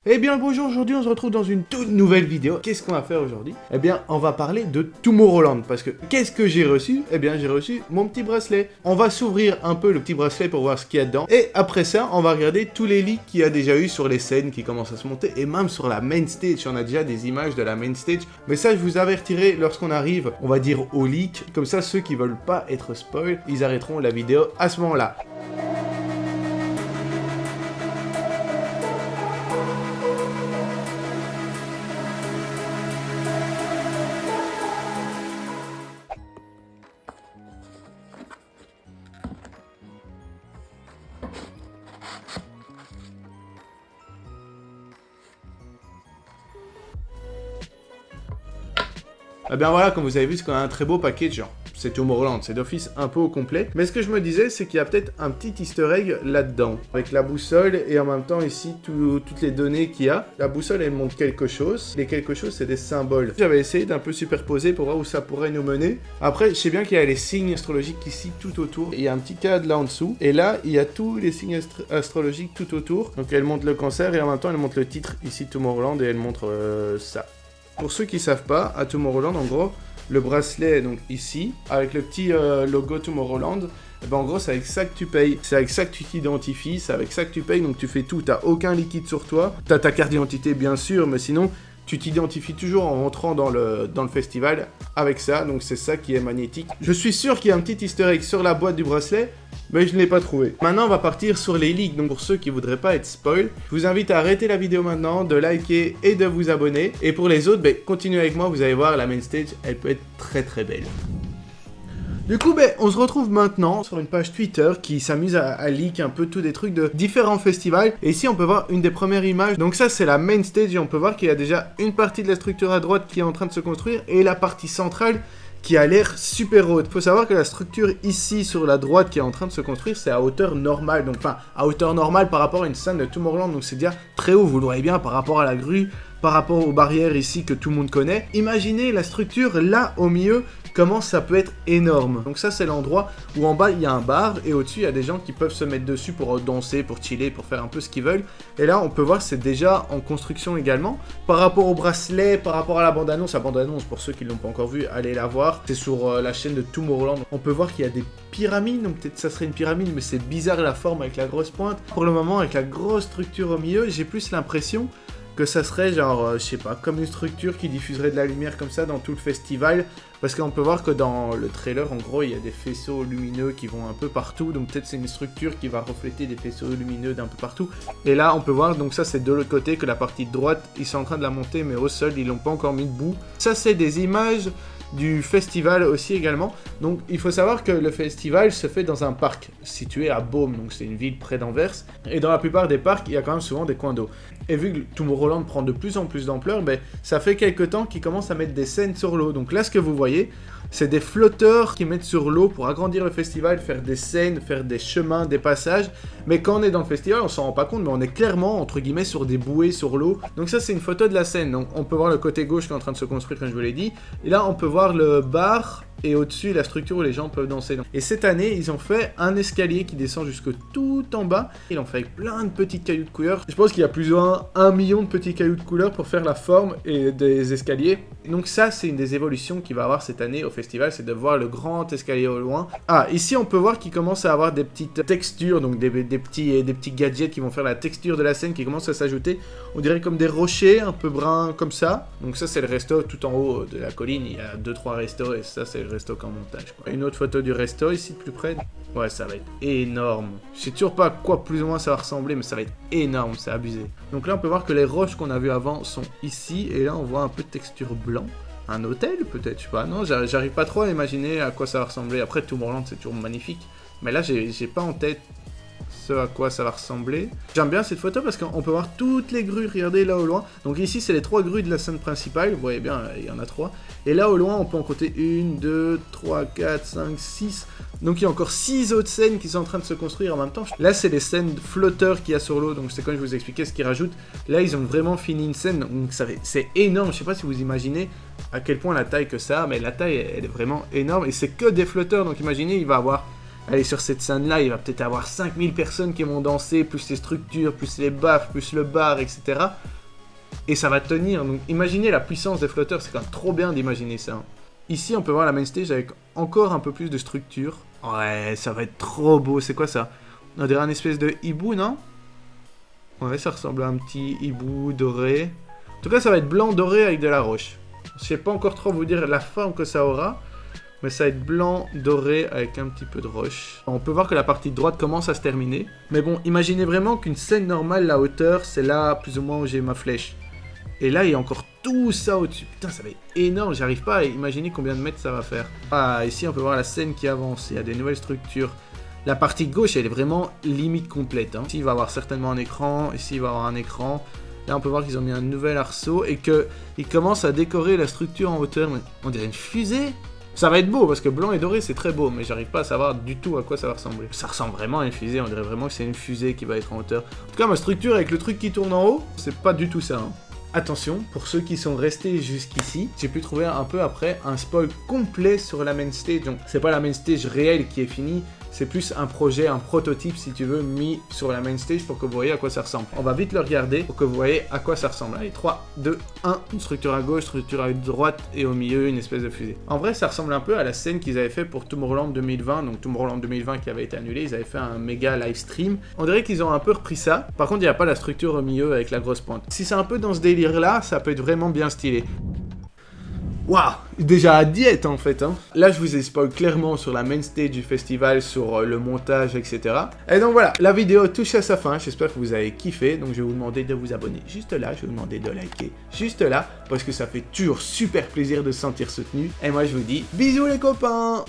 Eh bien bonjour, aujourd'hui on se retrouve dans une toute nouvelle vidéo. Qu'est-ce qu'on va faire aujourd'hui? Eh bien on va parler de Tomorrowland, parce que qu'est-ce que j'ai reçu? Eh bien j'ai reçu mon petit bracelet. On va s'ouvrir un peu le petit bracelet pour voir ce qu'il y a dedans. Et après ça, on va regarder tous les leaks qu'il y a déjà eu sur les scènes qui commencent à se monter, et même sur la main stage. On a déjà des images de la main stage, mais ça je vous avertirai lorsqu'on arrive, on va dire au leak. Comme ça ceux qui veulent pas être spoil, ils arrêteront la vidéo à ce moment-là. Eh bien voilà, comme vous avez vu, c'est quand même un très beau package, genre. C'est Tomorrowland, c'est d'office un peu au complet. Mais ce que je me disais, c'est qu'il y a peut-être un petit easter egg là-dedans. Avec la boussole et en même temps ici, toutes les données qu'il y a. La boussole, elle montre quelque chose. Les quelque chose, c'est des symboles. J'avais essayé d'un peu superposer pour voir où ça pourrait nous mener. Après, je sais bien qu'il y a les signes astrologiques ici tout autour. Il y a un petit cadre là en dessous. Et là, il y a tous les signes astrologiques tout autour. Donc elle montre le cancer et en même temps, elle montre le titre ici Tomorrowland et elle montre ça. Pour ceux qui savent pas, à Tomorrowland, en gros, le bracelet est donc ici, avec le petit logo Tomorrowland, et ben en gros, c'est avec ça que tu payes. C'est avec ça que tu t'identifies, c'est avec ça que tu payes, donc tu fais tout. T'as aucun liquide sur toi, t'as ta carte d'identité bien sûr, mais sinon, tu t'identifies toujours en rentrant dans le festival avec ça, donc c'est ça qui est magnétique. Je suis sûr qu'il y a un petit easter egg sur la boîte du bracelet, mais je ne l'ai pas trouvé. Maintenant, on va partir sur les leaks, donc pour ceux qui voudraient pas être spoil, je vous invite à arrêter la vidéo maintenant, de liker et de vous abonner. Et pour les autres, continuez avec moi, vous allez voir, la main stage, elle peut être très très belle. Du coup, on se retrouve maintenant sur une page Twitter qui s'amuse à leak un peu tous des trucs de différents festivals. Et ici, on peut voir une des premières images. Donc ça, c'est la main stage et on peut voir qu'il y a déjà une partie de la structure à droite qui est en train de se construire et la partie centrale qui a l'air super haute. Il faut savoir que la structure ici sur la droite qui est en train de se construire, c'est à hauteur normale. Donc enfin, à hauteur normale par rapport à une scène de Tomorrowland. Donc c'est déjà très haut, vous le voyez bien, par rapport à la grue, par rapport aux barrières ici que tout le monde connaît. Imaginez la structure là au milieu, comment ça peut être énorme. Donc ça c'est l'endroit où en bas il y a un bar et au-dessus il y a des gens qui peuvent se mettre dessus pour danser, pour chiller, pour faire un peu ce qu'ils veulent. Et là on peut voir c'est déjà en construction également. Par rapport au bracelet, par rapport à la bande-annonce pour ceux qui ne l'ont pas encore vu, allez la voir. C'est sur la chaîne de Tomorrowland. On peut voir qu'il y a des pyramides, donc peut-être ça serait une pyramide mais c'est bizarre la forme avec la grosse pointe. Pour le moment avec la grosse structure au milieu, j'ai plus l'impression que ça serait genre, je sais pas, comme une structure qui diffuserait de la lumière comme ça dans tout le festival. Parce qu'on peut voir que dans le trailer, en gros, il y a des faisceaux lumineux qui vont un peu partout. Donc peut-être c'est une structure qui va refléter des faisceaux lumineux d'un peu partout. Et là, on peut voir, donc ça c'est de l'autre côté, que la partie de droite, ils sont en train de la monter, mais au sol, ils l'ont pas encore mis debout. Ça c'est des images du festival aussi également. Donc il faut savoir que le festival se fait dans un parc situé à Beaume, donc c'est une ville près d'Anvers. Et dans la plupart des parcs, il y a quand même souvent des coins d'eau. Et vu que Tomorrowland prend de plus en plus d'ampleur, ça fait quelques temps qu'ils commencent à mettre des scènes sur l'eau. Donc là, ce que vous voyez, c'est des flotteurs qui mettent sur l'eau pour agrandir le festival, faire des scènes, faire des chemins, des passages. Mais quand on est dans le festival, on s'en rend pas compte, mais on est clairement, entre guillemets, sur des bouées sur l'eau. Donc ça, c'est une photo de la scène. Donc on peut voir le côté gauche qui est en train de se construire, comme je vous l'ai dit. Et là, on peut voir le bar et au-dessus la structure où les gens peuvent danser. Et cette année, ils ont fait un escalier qui descend jusque tout en bas. Ils l'ont fait avec plein de petits cailloux de couleur. Je pense qu'il y a plus ou moins 1 million de petits cailloux de couleur pour faire la forme et des escaliers. Donc ça, c'est une des évolutions qu'il va y avoir cette année au festival, c'est de voir le grand escalier au loin. Ah, ici, on peut voir qu'il commence à avoir des petites textures, donc des petits gadgets qui vont faire la texture de la scène qui commencent à s'ajouter. On dirait comme des rochers un peu bruns comme ça. Donc ça, c'est le resto tout en haut de la colline. Il y a 2-3 restos et ça, c'est le resto qu'en montage, quoi. Une autre photo du resto ici, plus près. Ouais, ça va être énorme. Je sais toujours pas à quoi plus ou moins ça va ressembler, mais ça va être énorme, c'est abusé. Donc là, on peut voir que les roches qu'on a vues avant sont ici, et là, on voit un peu de texture blanc. Un hôtel, peut-être, je sais pas. Non, j'arrive pas trop à imaginer à quoi ça va ressembler. Après, Tomorrowland, c'est toujours magnifique. Mais là, j'ai pas en tête ce à quoi ça va ressembler. J'aime bien cette photo parce qu'on peut voir toutes les grues, regardez là au loin. Donc ici, c'est les 3 grues de la scène principale. Vous voyez bien, il y en a 3. Et là, au loin, on peut en compter 1, 2, 3, 4, 5, 6. Donc il y a encore 6 autres scènes qui sont en train de se construire en même temps. Là, c'est les scènes flotteurs qu'il y a sur l'eau. Donc c'est comme je vous expliquais ce qu'ils rajoutent. Là, ils ont vraiment fini une scène. Donc c'est énorme. Je sais pas si vous imaginez à quel point la taille que ça a. Mais la taille, elle est vraiment énorme. Et c'est que des flotteurs. Donc imaginez, il va avoir... Allez, sur cette scène-là, il va peut-être avoir 5000 personnes qui vont danser, plus les structures, plus les baffes, plus le bar, etc. et ça va tenir. Donc imaginez la puissance des flotteurs, c'est quand même trop bien d'imaginer ça. Ici, on peut voir la main stage avec encore un peu plus de structure. Ouais, ça va être trop beau. C'est quoi ça? On dirait un espèce de hibou, non? Ouais, ça ressemble à un petit hibou doré. En tout cas, ça va être blanc doré avec de la roche. Je sais pas encore trop vous dire la forme que ça aura, mais ça va être blanc doré avec un petit peu de roche. On peut voir que la partie droite commence à se terminer. Mais bon, imaginez vraiment qu'une scène normale, la hauteur, c'est là plus ou moins où j'ai ma flèche. Et là, il y a encore tout ça au-dessus. Putain, ça va être énorme. J'arrive pas à imaginer combien de mètres ça va faire. Ah, ici, on peut voir la scène qui avance. Il y a des nouvelles structures. La partie gauche, elle est vraiment limite complète. Ici, il va y avoir certainement un écran. Ici, il va y avoir un écran. Là, on peut voir qu'ils ont mis un nouvel arceau et qu'ils commencent à décorer la structure en hauteur. On dirait une fusée. Ça va être beau parce que blanc et doré, c'est très beau. Mais j'arrive pas à savoir du tout à quoi ça va ressembler. Ça ressemble vraiment à une fusée. On dirait vraiment que c'est une fusée qui va être en hauteur. En tout cas, ma structure avec le truc qui tourne en haut, c'est pas du tout ça. Attention, pour ceux qui sont restés jusqu'ici, j'ai pu trouver un peu après un spoil complet sur la main stage. Donc, c'est pas la main stage réelle qui est finie, c'est plus un projet, un prototype si tu veux, mis sur la main stage pour que vous voyez à quoi ça ressemble. On va vite le regarder pour que vous voyez à quoi ça ressemble. Allez, 3, 2, 1, une structure à gauche, structure à droite et au milieu une espèce de fusée. En vrai, ça ressemble un peu à la scène qu'ils avaient fait pour Tomorrowland 2020. Donc Tomorrowland 2020 qui avait été annulé, ils avaient fait un méga live stream. On dirait qu'ils ont un peu repris ça. Par contre, il n'y a pas la structure au milieu avec la grosse pointe. Si c'est un peu dans ce délire là, ça peut être vraiment bien stylé. Waouh, déjà à diète en fait. Là, je vous ai spoil clairement sur la main stage du festival, sur le montage, etc. Et donc voilà, la vidéo touche à sa fin. J'espère que vous avez kiffé. Donc je vais vous demander de vous abonner juste là. Je vais vous demander de liker juste là. Parce que ça fait toujours super plaisir de se sentir soutenu. Et moi, je vous dis bisous les copains.